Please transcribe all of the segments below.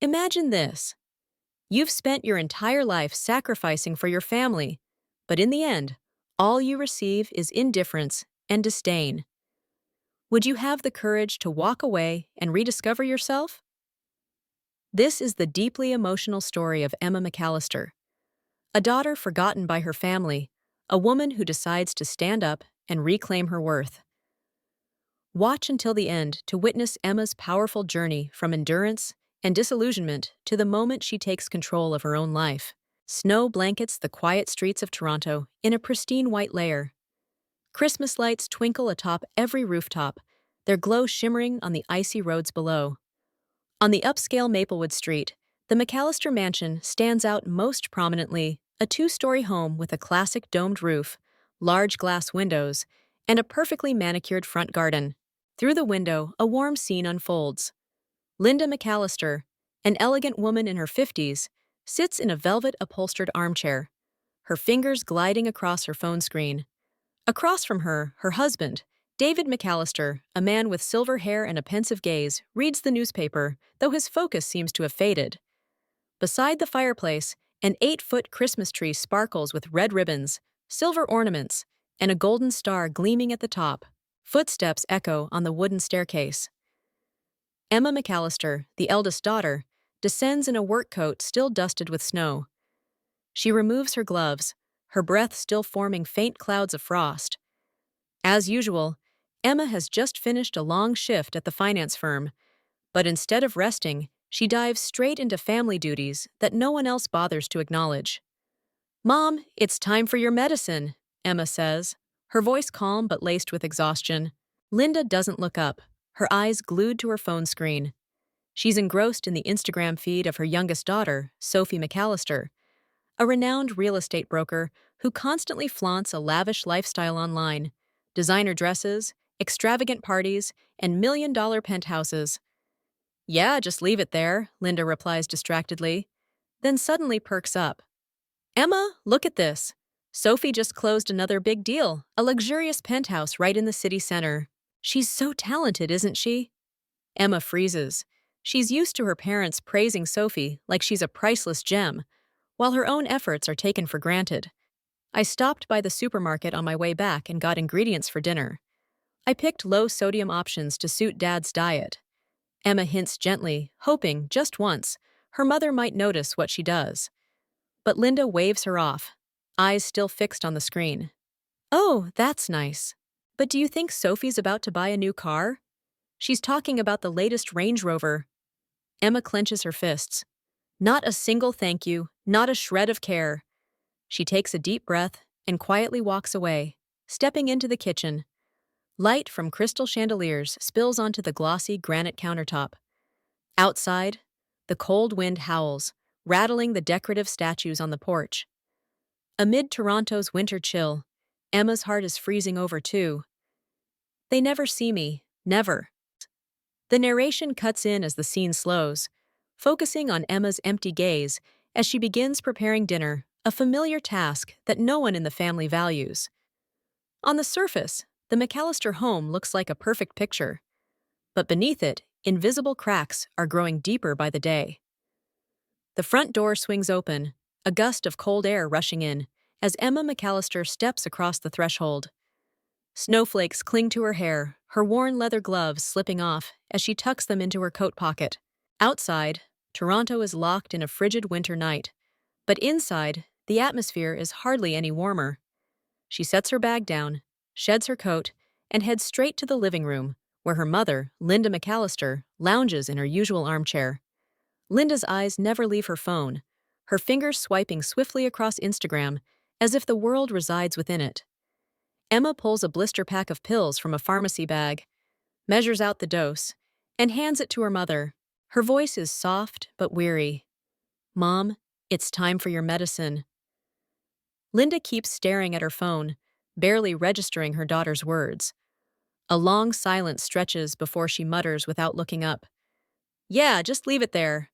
Imagine this. You've spent your entire life sacrificing for your family, but in the end, all you receive is indifference and disdain. Would you have the courage to walk away and rediscover yourself? This is the deeply emotional story of Emma McAllister, a daughter forgotten by her family, a woman who decides to stand up and reclaim her worth. Watch until the end to witness Emma's powerful journey from endurance and disillusionment to the moment she takes control of her own life. Snow blankets the quiet streets of Toronto in a pristine white layer. Christmas lights twinkle atop every rooftop, their glow shimmering on the icy roads below. On the upscale Maplewood Street, the McAllister Mansion stands out most prominently, a two-story home with a classic domed roof, large glass windows, and a perfectly manicured front garden. Through the window, a warm scene unfolds. Linda McAllister, an elegant woman in her 50s, sits in a velvet-upholstered armchair, her fingers gliding across her phone screen. Across from her, her husband, David McAllister, a man with silver hair and a pensive gaze, reads the newspaper, though his focus seems to have faded. Beside the fireplace, an 8-foot Christmas tree sparkles with red ribbons, silver ornaments, and a golden star gleaming at the top. Footsteps echo on the wooden staircase. Emma McAllister, the eldest daughter, descends in a work coat still dusted with snow. She removes her gloves, her breath still forming faint clouds of frost. As usual, Emma has just finished a long shift at the finance firm, but instead of resting, she dives straight into family duties that no one else bothers to acknowledge. "Mom, it's time for your medicine," Emma says, her voice calm but laced with exhaustion. Linda doesn't look up, her eyes glued to her phone screen. She's engrossed in the Instagram feed of her youngest daughter, Sophie McAllister, a renowned real estate broker who constantly flaunts a lavish lifestyle online: designer dresses, extravagant parties, and million-dollar penthouses. "Yeah, just leave it there," Linda replies distractedly, then suddenly perks up. "Emma, look at this. Sophie just closed another big deal, a luxurious penthouse right in the city center. She's so talented, isn't she?" Emma freezes. She's used to her parents praising Sophie like she's a priceless gem, while her own efforts are taken for granted. "I stopped by the supermarket on my way back and got ingredients for dinner. I picked low-sodium options to suit Dad's diet." Emma hints gently, hoping, just once, her mother might notice what she does. But Linda waves her off, eyes still fixed on the screen. "Oh, that's nice. But do you think Sophie's about to buy a new car? She's talking about the latest Range Rover." Emma clenches her fists. "Not a single thank you, not a shred of care." She takes a deep breath and quietly walks away, stepping into the kitchen. Light from crystal chandeliers spills onto the glossy granite countertop. Outside, the cold wind howls, rattling the decorative statues on the porch. Amid Toronto's winter chill, Emma's heart is freezing over too. "They never see me, never." The narration cuts in as the scene slows, focusing on Emma's empty gaze as she begins preparing dinner, a familiar task that no one in the family values. On the surface, the McAllister home looks like a perfect picture, but beneath it, invisible cracks are growing deeper by the day. The front door swings open, a gust of cold air rushing in, as Emma McAllister steps across the threshold. Snowflakes cling to her hair, her worn leather gloves slipping off as she tucks them into her coat pocket. Outside, Toronto is locked in a frigid winter night, but inside, the atmosphere is hardly any warmer. She sets her bag down, sheds her coat, and heads straight to the living room, where her mother, Linda McAllister, lounges in her usual armchair. Linda's eyes never leave her phone, her fingers swiping swiftly across Instagram, as if the world resides within it. Emma pulls a blister pack of pills from a pharmacy bag, measures out the dose, and hands it to her mother. Her voice is soft but weary. "Mom, it's time for your medicine." Linda keeps staring at her phone, barely registering her daughter's words. A long silence stretches before she mutters without looking up. "Yeah, just leave it there."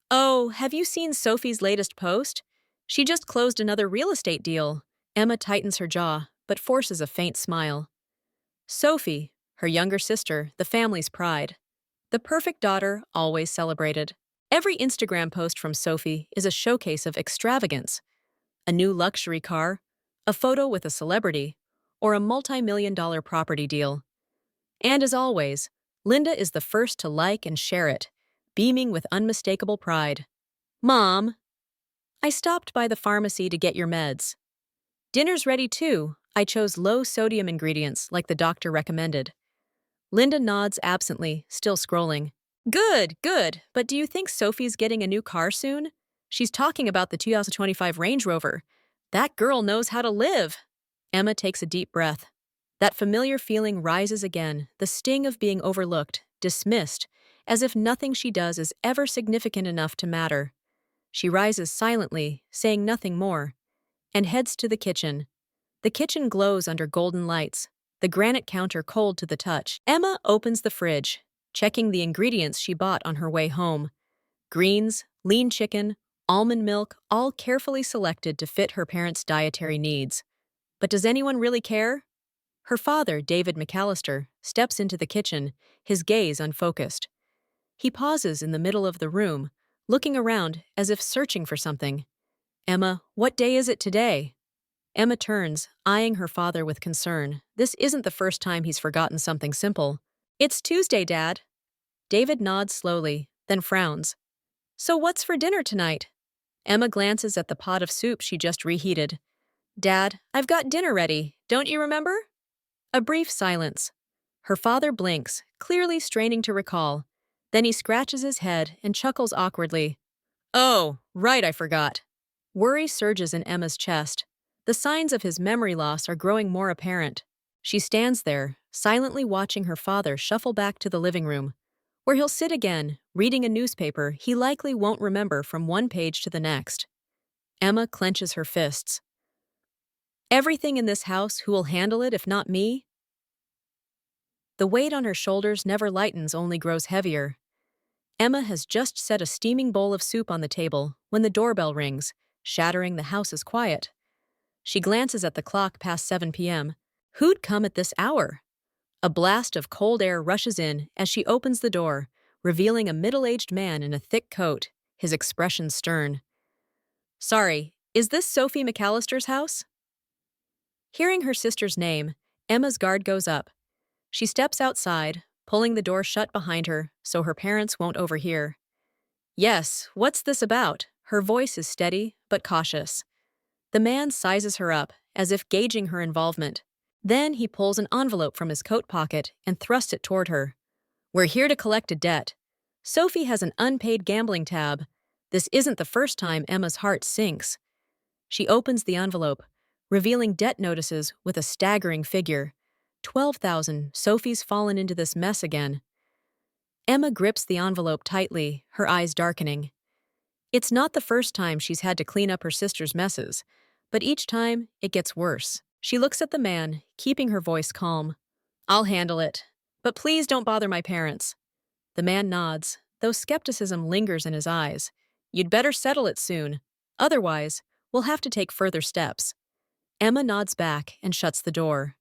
"Oh, have you seen Sophie's latest post? She just closed another real estate deal." Emma tightens her jaw, but forces a faint smile. Sophie, her younger sister, the family's pride. The perfect daughter, always celebrated. Every Instagram post from Sophie is a showcase of extravagance: a new luxury car, a photo with a celebrity, or a multi-million-dollar property deal. And as always, Linda is the first to like and share it, beaming with unmistakable pride. Mom, I stopped by the pharmacy to get your meds. Dinner's ready too. I chose low-sodium ingredients like the doctor recommended. Linda nods absently, still scrolling. Good, good. But do you think Sophie's getting a new car soon? She's talking about the 2025 Range Rover. That girl knows how to live. Emma takes a deep breath. That familiar feeling rises again, the sting of being overlooked, dismissed, as if nothing she does is ever significant enough to matter. She rises silently, saying nothing more, and heads to the kitchen. The kitchen glows under golden lights, the granite counter cold to the touch. Emma opens the fridge, checking the ingredients she bought on her way home. Greens, lean chicken, almond milk, all carefully selected to fit her parents' dietary needs. But does anyone really care? Her father, David McAllister, steps into the kitchen, his gaze unfocused. He pauses in the middle of the room, looking around as if searching for something. Emma, what day is it today? Emma turns, eyeing her father with concern. This isn't the first time he's forgotten something simple. It's Tuesday, Dad. David nods slowly, then frowns. So what's for dinner tonight? Emma glances at the pot of soup she just reheated. Dad, I've got dinner ready. Don't you remember? A brief silence. Her father blinks, clearly straining to recall. Then he scratches his head and chuckles awkwardly. Oh, right, I forgot. Worry surges in Emma's chest. The signs of his memory loss are growing more apparent. She stands there, silently watching her father shuffle back to the living room, where he'll sit again, reading a newspaper he likely won't remember from one page to the next. Emma clenches her fists. Everything in this house, who will handle it if not me? The weight on her shoulders never lightens, only grows heavier. Emma has just set a steaming bowl of soup on the table when the doorbell rings, shattering the house's quiet. She glances at the clock past 7 p.m. Who'd come at this hour? A blast of cold air rushes in as she opens the door, revealing a middle-aged man in a thick coat, his expression stern. Sorry, is this Sophie McAllister's house? Hearing her sister's name, Emma's guard goes up. She steps outside, pulling the door shut behind her so her parents won't overhear. Yes, what's this about? Her voice is steady but cautious. The man sizes her up, as if gauging her involvement. Then he pulls an envelope from his coat pocket and thrusts it toward her. We're here to collect a debt. Sophie has an unpaid gambling tab. This isn't the first time Emma's heart sinks. She opens the envelope, revealing debt notices with a staggering figure. 12,000. Sophie's fallen into this mess again. Emma grips the envelope tightly, her eyes darkening. It's not the first time she's had to clean up her sister's messes, but each time it gets worse. She looks at the man, keeping her voice calm. I'll handle it, but please don't bother my parents. The man nods, though skepticism lingers in his eyes. You'd better settle it soon. Otherwise, we'll have to take further steps. Emma nods back and shuts the door.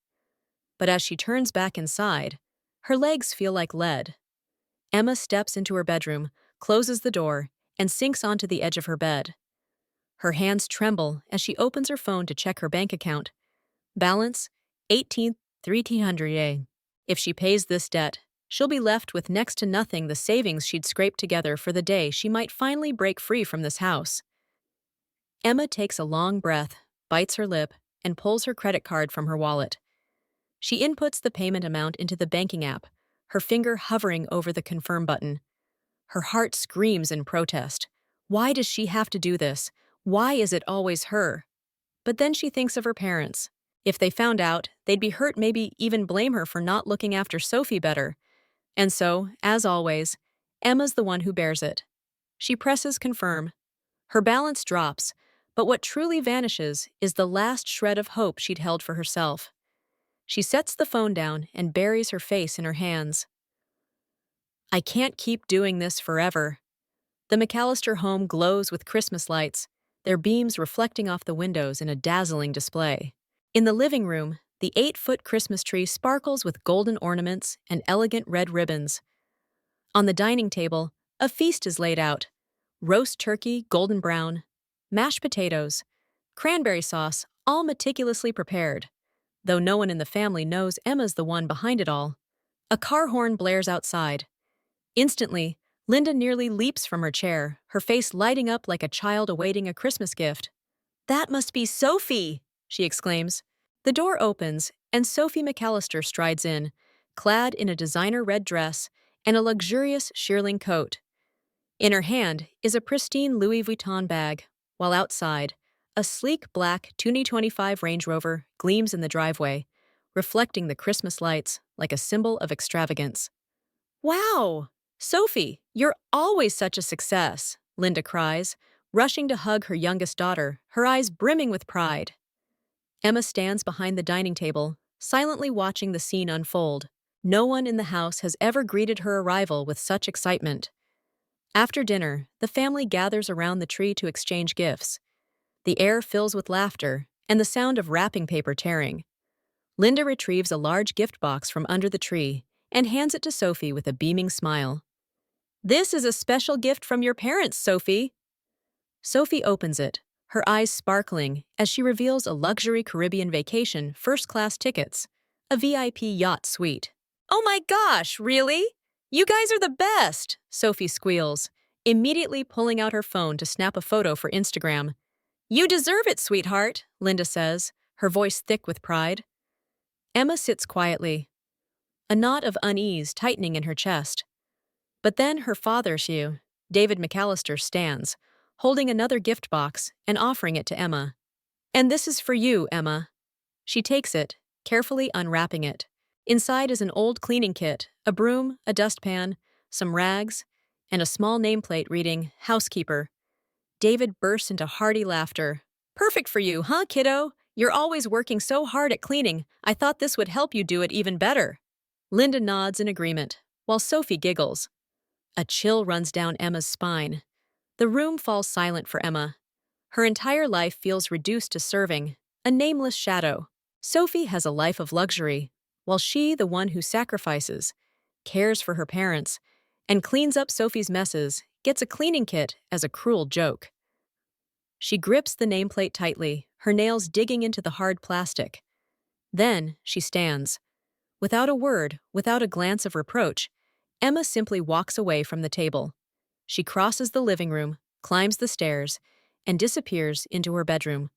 But as she turns back inside, her legs feel like lead. Emma steps into her bedroom, closes the door, and sinks onto the edge of her bed. Her hands tremble as she opens her phone to check her bank account. Balance, 18,300. If she pays this debt, she'll be left with next to nothing, the savings she'd scraped together for the day she might finally break free from this house. Emma takes a long breath, bites her lip, and pulls her credit card from her wallet. She inputs the payment amount into the banking app, her finger hovering over the confirm button. Her heart screams in protest. Why does she have to do this? Why is it always her? But then she thinks of her parents. If they found out, they'd be hurt, maybe even blame her for not looking after Sophie better. And so, as always, Emma's the one who bears it. She presses confirm. Her balance drops, but what truly vanishes is the last shred of hope she'd held for herself. She sets the phone down and buries her face in her hands. I can't keep doing this forever. The McAllister home glows with Christmas lights, their beams reflecting off the windows in a dazzling display. In the living room, the 8-foot Christmas tree sparkles with golden ornaments and elegant red ribbons. On the dining table, a feast is laid out, roast turkey, golden brown, mashed potatoes, cranberry sauce, all meticulously prepared. Though no one in the family knows Emma's the one behind it all. A car horn blares outside. Instantly, Linda nearly leaps from her chair, her face lighting up like a child awaiting a Christmas gift. "That must be Sophie!" she exclaims. The door opens, and Sophie McAllister strides in, clad in a designer red dress and a luxurious shearling coat. In her hand is a pristine Louis Vuitton bag, while outside, a sleek black 2025 Range Rover gleams in the driveway, reflecting the Christmas lights like a symbol of extravagance. "Wow! Sophie, you're always such a success," Linda cries, rushing to hug her youngest daughter, her eyes brimming with pride. Emma stands behind the dining table, silently watching the scene unfold. No one in the house has ever greeted her arrival with such excitement. After dinner, the family gathers around the tree to exchange gifts. The air fills with laughter and the sound of wrapping paper tearing. Linda retrieves a large gift box from under the tree and hands it to Sophie with a beaming smile. "This is a special gift from your parents, Sophie." Sophie opens it, her eyes sparkling as she reveals a luxury Caribbean vacation first-class tickets, a VIP yacht suite. "Oh my gosh, really? You guys are the best!" Sophie squeals, immediately pulling out her phone to snap a photo for Instagram. "You deserve it, sweetheart," Linda says, her voice thick with pride. Emma sits quietly, a knot of unease tightening in her chest. But then her father, David McAllister, stands, holding another gift box and offering it to Emma. "And this is for you, Emma." She takes it, carefully unwrapping it. Inside is an old cleaning kit, a broom, a dustpan, some rags, and a small nameplate reading, "Housekeeper." David bursts into hearty laughter. "Perfect for you, huh, kiddo? You're always working so hard at cleaning. I thought this would help you do it even better." Linda nods in agreement, while Sophie giggles. A chill runs down Emma's spine. The room falls silent for Emma. Her entire life feels reduced to serving, a nameless shadow. Sophie has a life of luxury, while she, the one who sacrifices, cares for her parents, and cleans up Sophie's messes, gets a cleaning kit as a cruel joke. She grips the nameplate tightly, her nails digging into the hard plastic. Then she stands. Without a word, without a glance of reproach, Emma simply walks away from the table. She crosses the living room, climbs the stairs, and disappears into her bedroom.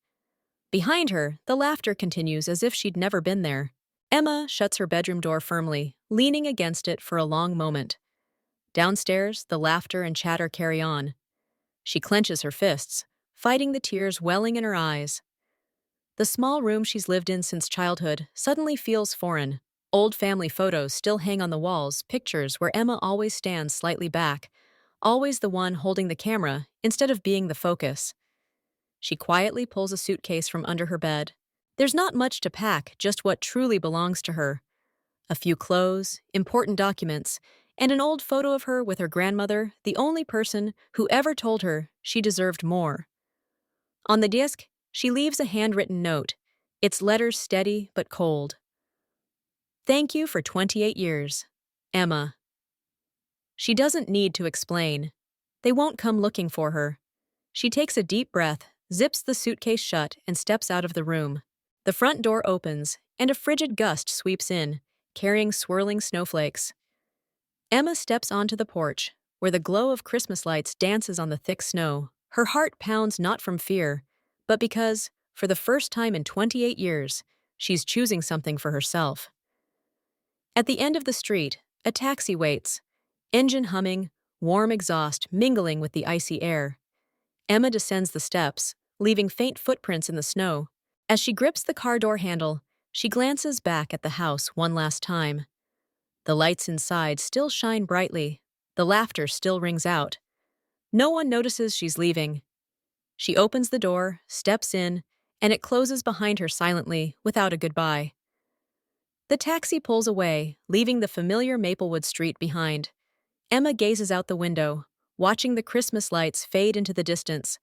Behind her, the laughter continues as if she'd never been there. Emma shuts her bedroom door firmly, leaning against it for a long moment. Downstairs, the laughter and chatter carry on. She clenches her fists, fighting the tears welling in her eyes. The small room she's lived in since childhood suddenly feels foreign. Old family photos still hang on the walls, pictures where Emma always stands slightly back, always the one holding the camera instead of being the focus. She quietly pulls a suitcase from under her bed. There's not much to pack, just what truly belongs to her. A few clothes, important documents, and an old photo of her with her grandmother, the only person who ever told her she deserved more. On the desk, she leaves a handwritten note, its letters steady but cold. "Thank you for 28 years, Emma." She doesn't need to explain. They won't come looking for her. She takes a deep breath, zips the suitcase shut, and steps out of the room. The front door opens, and a frigid gust sweeps in, carrying swirling snowflakes. Emma steps onto the porch, where the glow of Christmas lights dances on the thick snow. Her heart pounds not from fear, but because, for the first time in 28 years, she's choosing something for herself. At the end of the street, a taxi waits, engine humming, warm exhaust mingling with the icy air. Emma descends the steps, leaving faint footprints in the snow. As she grips the car door handle, she glances back at the house one last time. The lights inside still shine brightly. The laughter still rings out. No one notices she's leaving. She opens the door, steps in, and it closes behind her silently, without a goodbye. The taxi pulls away, leaving the familiar Maplewood Street behind. Emma gazes out the window, watching the Christmas lights fade into the distance,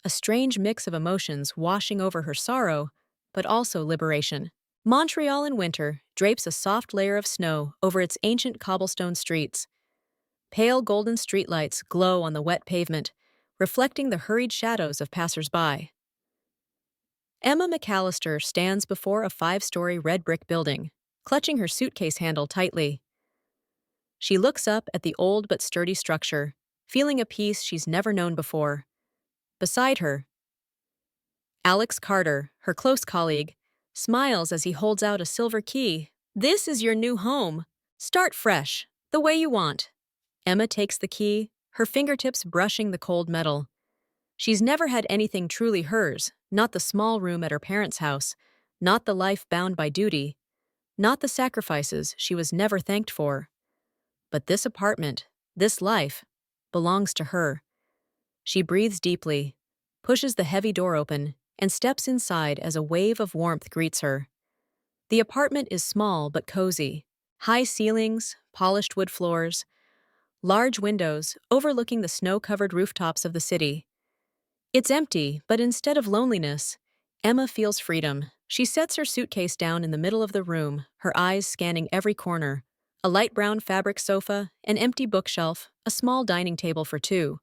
a strange mix of emotions washing over her sorrow, but also liberation. Montreal in winter drapes a soft layer of snow over its ancient cobblestone streets. Pale golden streetlights glow on the wet pavement, reflecting the hurried shadows of passers-by. Emma McAllister stands before a five-story red brick building, clutching her suitcase handle tightly. She looks up at the old but sturdy structure, feeling a peace she's never known before. Beside her, Alex Carter, her close colleague, smiles as he holds out a silver key. "This is your new home. Start fresh, the way you want." Emma takes the key, her fingertips brushing the cold metal. She's never had anything truly hers, not the small room at her parents' house, not the life bound by duty, not the sacrifices she was never thanked for. But this apartment, this life, belongs to her. She breathes deeply, pushes the heavy door open, and steps inside as a wave of warmth greets her. The apartment is small but cozy. High ceilings, polished wood floors, large windows overlooking the snow-covered rooftops of the city. It's empty, but instead of loneliness, Emma feels freedom. She sets her suitcase down in the middle of the room, her eyes scanning every corner. A light brown fabric sofa, an empty bookshelf, a small dining table for two.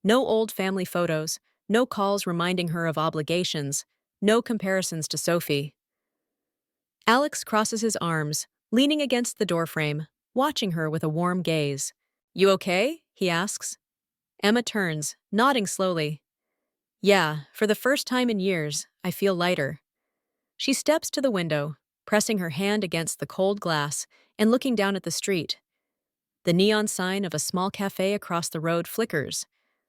No old family photos, no calls reminding her of obligations, no comparisons to Sophie. Alex crosses his arms, leaning against the doorframe, watching her with a warm gaze. "You okay?" he asks. Emma turns, nodding slowly. "Yeah, for the first time in years, I feel lighter." She steps to the window, pressing her hand against the cold glass and looking down at the street. The neon sign of a small cafe across the road flickers.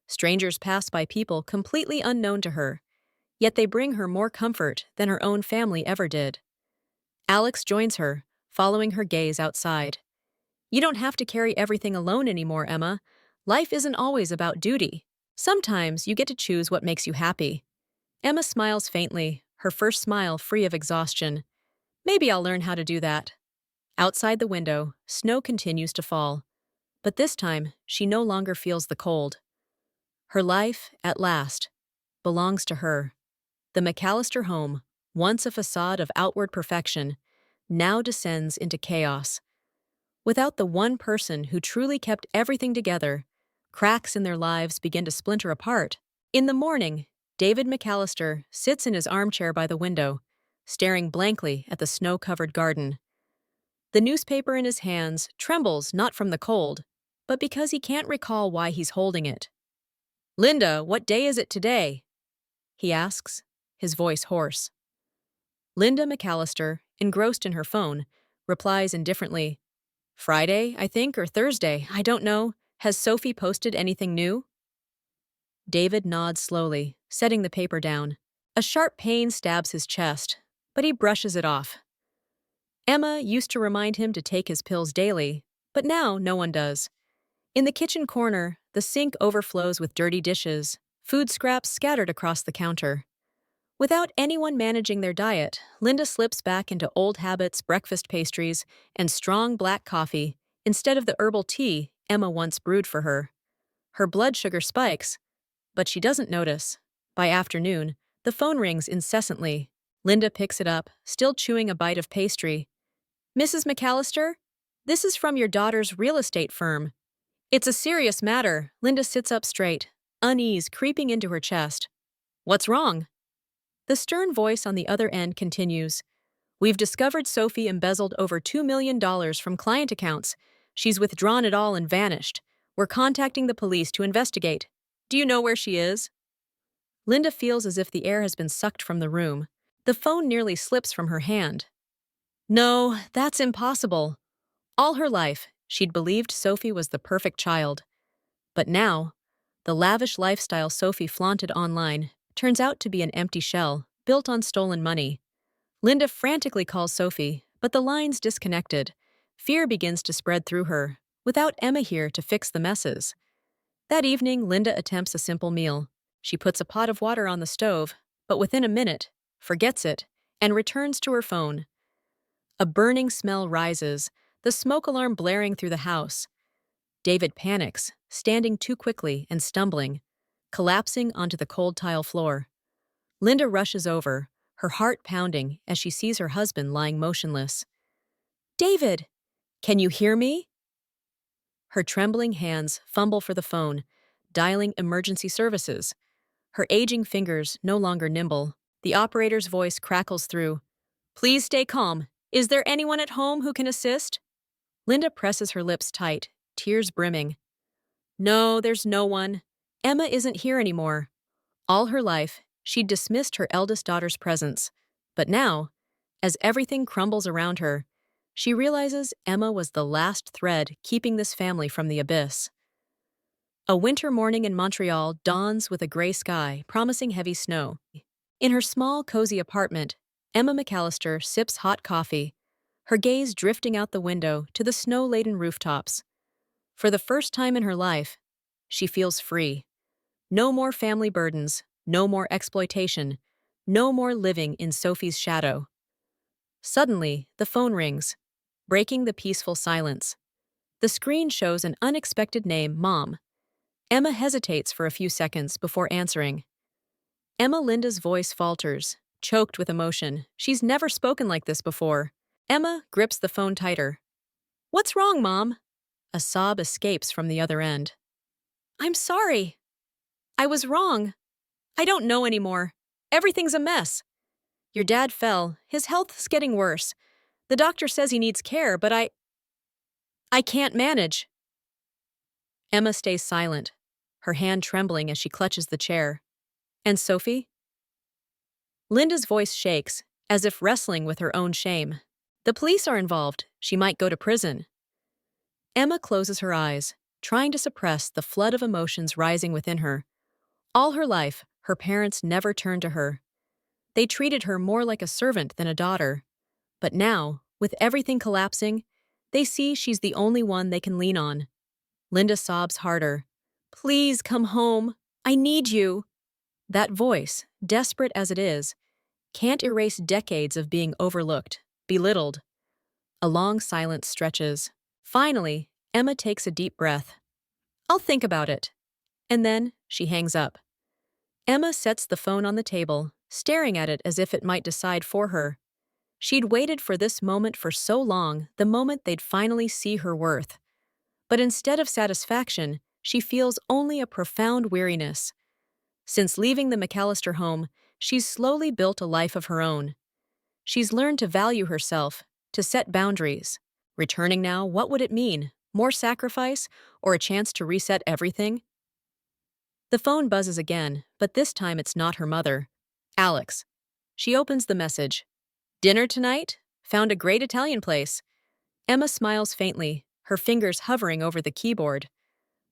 Strangers pass by, people completely unknown to her, yet they bring her more comfort than her own family ever did. Alex joins her, following her gaze outside. "You don't have to carry everything alone anymore, Emma. Life isn't always about duty. Sometimes you get to choose what makes you happy." Emma smiles faintly, her first smile free of exhaustion. "Maybe I'll learn how to do that." Outside the window, snow continues to fall. But this time, she no longer feels the cold. Her life, at last, belongs to her. The McAllister home, once a facade of outward perfection, now descends into chaos. Without the one person who truly kept everything together, cracks in their lives begin to splinter apart. In the morning, David McAllister sits in his armchair by the window, staring blankly at the snow-covered garden. The newspaper in his hands trembles not from the cold, but because he can't recall why he's holding it. "Linda, what day is it today?" he asks, his voice hoarse. Linda McAllister, engrossed in her phone, replies indifferently, "Friday, I think, or Thursday, I don't know. Has Sophie posted anything new?" David nods slowly, setting the paper down. A sharp pain stabs his chest, but he brushes it off. Emma used to remind him to take his pills daily, but now no one does. In the kitchen corner, the sink overflows with dirty dishes, food scraps scattered across the counter. Without anyone managing their diet, Linda slips back into old habits, breakfast pastries, and strong black coffee instead of the herbal tea Emma once brewed for her. Her blood sugar spikes, but she doesn't notice. By afternoon, the phone rings incessantly. Linda picks it up, still chewing a bite of pastry. "Mrs. McAllister? This is from your daughter's real estate firm." "It's a serious matter." Linda sits up straight, unease creeping into her chest. "What's wrong?" The stern voice on the other end continues. "We've discovered Sophie embezzled over $2 million from client accounts. She's withdrawn it all and vanished. We're contacting the police to investigate. Do you know where she is?" Linda feels as if the air has been sucked from the room. The phone nearly slips from her hand. No, that's impossible. All her life, she'd believed Sophie was the perfect child. But now, the lavish lifestyle Sophie flaunted online turns out to be an empty shell, built on stolen money. Linda frantically calls Sophie, but the line's disconnected. Fear begins to spread through her, without Emma here to fix the messes. That evening, Linda attempts a simple meal. She puts a pot of water on the stove, but within a minute, forgets it, and returns to her phone. A burning smell rises, the smoke alarm blaring through the house. David panics, standing too quickly and stumbling, collapsing onto the cold tile floor. Linda rushes over, her heart pounding as she sees her husband lying motionless. "David, can you hear me?" Her trembling hands fumble for the phone, dialing emergency services. Her aging fingers no longer nimble. The operator's voice crackles through. Please stay calm. Is there anyone at home who can assist? Linda presses her lips tight, tears brimming. No, there's no one. Emma isn't here anymore. All her life, she'd dismissed her eldest daughter's presence. But now, as everything crumbles around her, she realizes Emma was the last thread keeping this family from the abyss. A winter morning in Montreal dawns with a gray sky, promising heavy snow. In her small, cozy apartment, Emma McAllister sips hot coffee, her gaze drifting out the window to the snow-laden rooftops. For the first time in her life, she feels free. No more family burdens, no more exploitation, no more living in Sophie's shadow. Suddenly, the phone rings, breaking the peaceful silence. The screen shows an unexpected name, Mom. Emma hesitates for a few seconds before answering. Linda's voice falters, choked with emotion. She's never spoken like this before. Emma grips the phone tighter. What's wrong, Mom? A sob escapes from the other end. I'm sorry. I was wrong. I don't know anymore. Everything's a mess. Your dad fell. His health's getting worse. The doctor says he needs care, but I can't manage. Emma stays silent, her hand trembling as she clutches the chair. And Sophie? Linda's voice shakes, as if wrestling with her own shame. The police are involved. She might go to prison. Emma closes her eyes, trying to suppress the flood of emotions rising within her. All her life, her parents never turned to her. They treated her more like a servant than a daughter. But now, with everything collapsing, they see she's the only one they can lean on. Linda sobs harder. Please come home. I need you. That voice, desperate as it is, can't erase decades of being overlooked, belittled. A long silence stretches. Finally, Emma takes a deep breath. I'll think about it. And then she hangs up. Emma sets the phone on the table, staring at it as if it might decide for her. She'd waited for this moment for so long, the moment they'd finally see her worth. But instead of satisfaction, she feels only a profound weariness. Since leaving the McAllister home, she's slowly built a life of her own. She's learned to value herself, to set boundaries. Returning now, what would it mean? More sacrifice, or a chance to reset everything? The phone buzzes again, but this time it's not her mother. Alex. She opens the message. Dinner tonight? Found a great Italian place. Emma smiles faintly, her fingers hovering over the keyboard.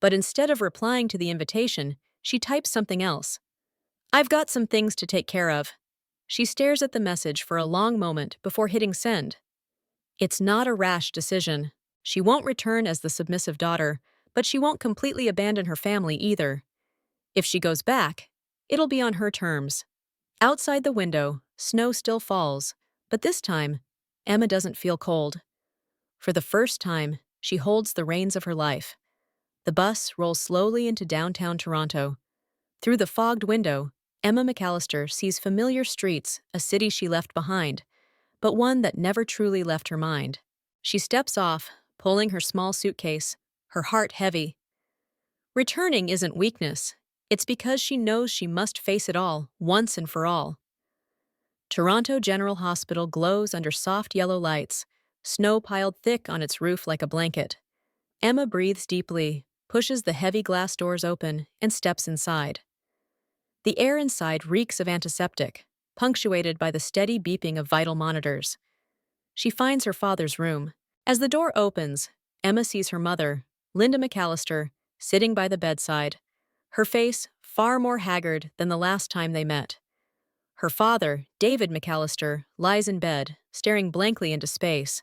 But instead of replying to the invitation, she types something else. I've got some things to take care of. She stares at the message for a long moment before hitting send. It's not a rash decision. She won't return as the submissive daughter, but she won't completely abandon her family either. If she goes back, it'll be on her terms. Outside the window, snow still falls, but this time, Emma doesn't feel cold. For the first time, she holds the reins of her life. The bus rolls slowly into downtown Toronto. Through the fogged window, Emma McAllister sees familiar streets, a city she left behind, but one that never truly left her mind. She steps off, pulling her small suitcase, her heart heavy. Returning isn't weakness. It's because she knows she must face it all, once and for all. Toronto General Hospital glows under soft yellow lights, snow piled thick on its roof like a blanket. Emma breathes deeply, pushes the heavy glass doors open, and steps inside. The air inside reeks of antiseptic, punctuated by the steady beeping of vital monitors. She finds her father's room. As the door opens, Emma sees her mother, Linda McAllister, sitting by the bedside, her face far more haggard than the last time they met. Her father, David McAllister, lies in bed, staring blankly into space.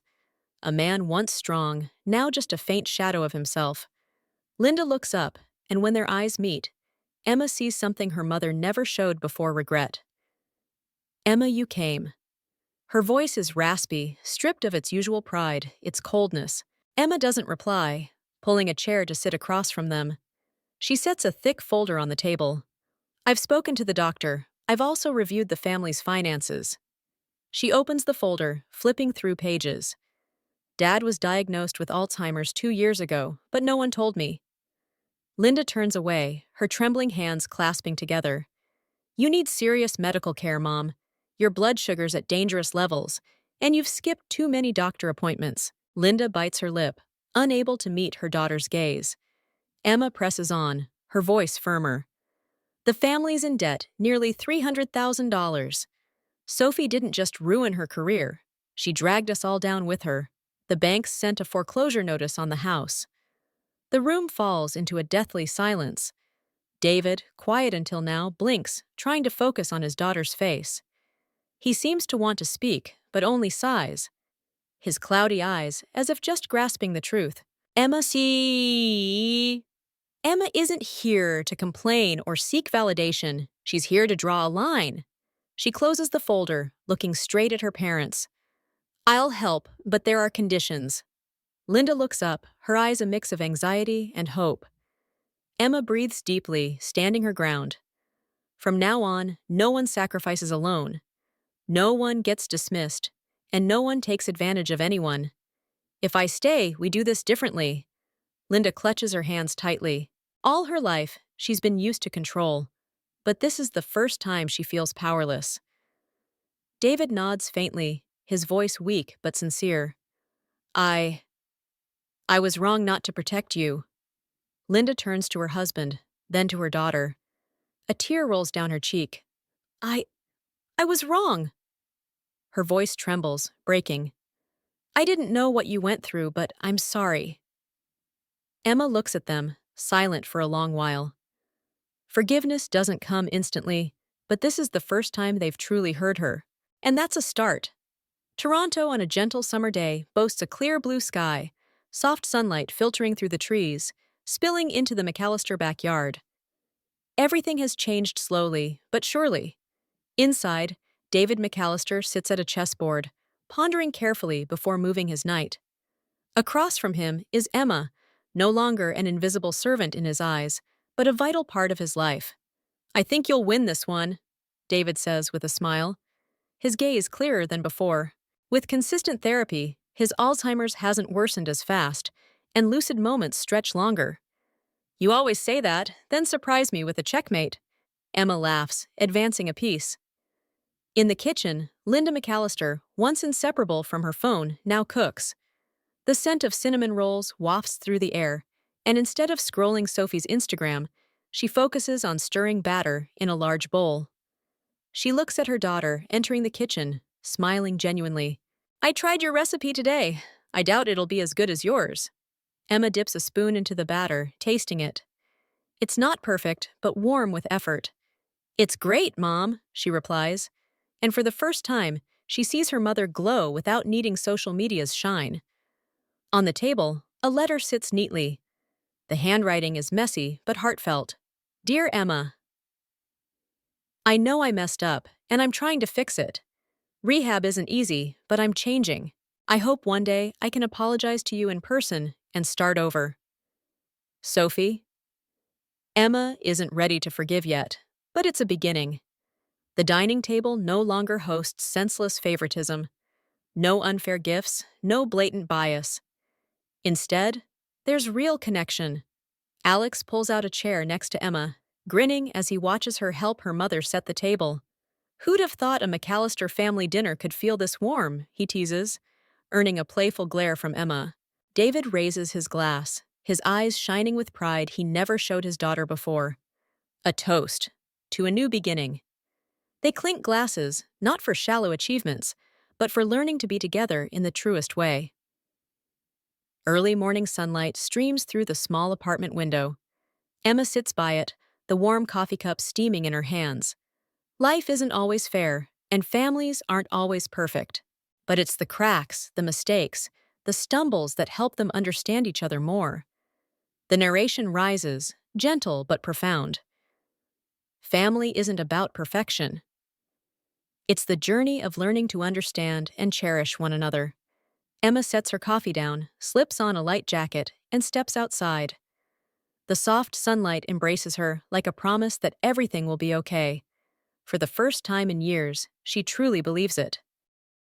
A man once strong, now just a faint shadow of himself. Linda looks up, and when their eyes meet, Emma sees something her mother never showed before regret. Emma, you came. Her voice is raspy, stripped of its usual pride, its coldness. Emma doesn't reply, pulling a chair to sit across from them. She sets a thick folder on the table. I've spoken to the doctor. I've also reviewed the family's finances. She opens the folder, flipping through pages. Dad was diagnosed with Alzheimer's 2 years ago, but no one told me. Linda turns away, her trembling hands clasping together. You need serious medical care, Mom. Your blood sugar's at dangerous levels, and you've skipped too many doctor appointments. Linda bites her lip, unable to meet her daughter's gaze. Emma presses on, her voice firmer. The family's in debt, nearly $300,000. Sophie didn't just ruin her career. She dragged us all down with her. The banks sent a foreclosure notice on the house. The room falls into a deathly silence. David, quiet until now, blinks, trying to focus on his daughter's face. He seems to want to speak, but only sighs. His cloudy eyes, as if just grasping the truth. Emma isn't here to complain or seek validation. She's here to draw a line. She closes the folder, looking straight at her parents. I'll help, but there are conditions. Linda looks up, her eyes a mix of anxiety and hope. Emma breathes deeply, standing her ground. From now on, no one sacrifices alone. No one gets dismissed, and no one takes advantage of anyone. If I stay, we do this differently. Linda clutches her hands tightly. All her life, she's been used to control. But this is the first time she feels powerless. David nods faintly, his voice weak but sincere. I was wrong not to protect you. Linda turns to her husband, then to her daughter. A tear rolls down her cheek. I was wrong. Her voice trembles, breaking. I didn't know what you went through, but I'm sorry. Emma looks at them, silent for a long while. Forgiveness doesn't come instantly, but this is the first time they've truly heard her. And that's a start. Toronto on a gentle summer day boasts a clear blue sky, soft sunlight filtering through the trees, spilling into the McAllister backyard. Everything has changed slowly, but surely. Inside, David McAllister sits at a chessboard, pondering carefully before moving his knight. Across from him is Emma, no longer an invisible servant in his eyes, but a vital part of his life. I think you'll win this one, David says with a smile, his gaze clearer than before. With consistent therapy, his Alzheimer's hasn't worsened as fast, and lucid moments stretch longer. You always say that, then surprise me with a checkmate. Emma laughs, advancing a piece. In the kitchen, Linda McAllister, once inseparable from her phone, now cooks. The scent of cinnamon rolls wafts through the air, and instead of scrolling Sophie's Instagram, she focuses on stirring batter in a large bowl. She looks at her daughter entering the kitchen, smiling genuinely. I tried your recipe today. I doubt it'll be as good as yours. Emma dips a spoon into the batter, tasting it. It's not perfect, but warm with effort. It's great, Mom, she replies. And for the first time, she sees her mother glow without needing social media's shine. On the table, a letter sits neatly. The handwriting is messy but heartfelt. Dear Emma, I know I messed up, and I'm trying to fix it. Rehab isn't easy, but I'm changing. I hope one day I can apologize to you in person and start over. Sophie? Emma isn't ready to forgive yet, but it's a beginning. The dining table no longer hosts senseless favoritism. No unfair gifts, no blatant bias. Instead, there's real connection. Alex pulls out a chair next to Emma, grinning as he watches her help her mother set the table. Who'd have thought a McAllister family dinner could feel this warm, he teases, earning a playful glare from Emma. David raises his glass, his eyes shining with pride he never showed his daughter before. A toast to a new beginning. They clink glasses, not for shallow achievements, but for learning to be together in the truest way. Early morning sunlight streams through the small apartment window. Emma sits by it, the warm coffee cup steaming in her hands. Life isn't always fair, and families aren't always perfect. But it's the cracks, the mistakes, the stumbles that help them understand each other more. The narration rises, gentle but profound. Family isn't about perfection. It's the journey of learning to understand and cherish one another. Emma sets her coffee down, slips on a light jacket, and steps outside. The soft sunlight embraces her like a promise that everything will be okay. For the first time in years, she truly believes it.